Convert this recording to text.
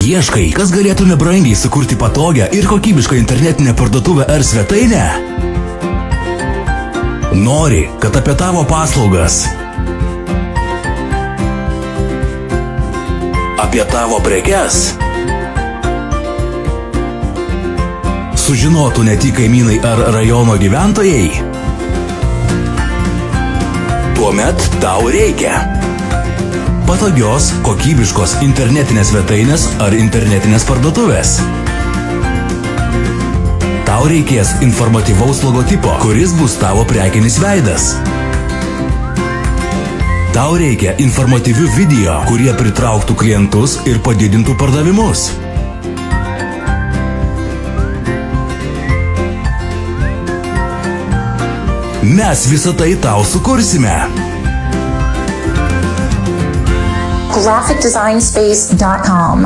Ieškai, kas galėtų nebrangiai sukurti patogią ir kokybišką internetinę parduotuvę ar svetainę? Nori, kad apie tavo paslaugas, apie tavo prekes sužinotų ne tik kaimynai ar rajono gyventojai? Tuomet tau reikia patogios, kokybiškos internetinės svetainės ar internetinės parduotuvės. Tau reikės informatyvaus logotipo, kuris bus tavo prekinis veidas. Tau reikia informatyvių video, kurie pritrauktų klientus ir padidintų pardavimus. Mes visą tai tau sukursime. GraphicDesignSpace.com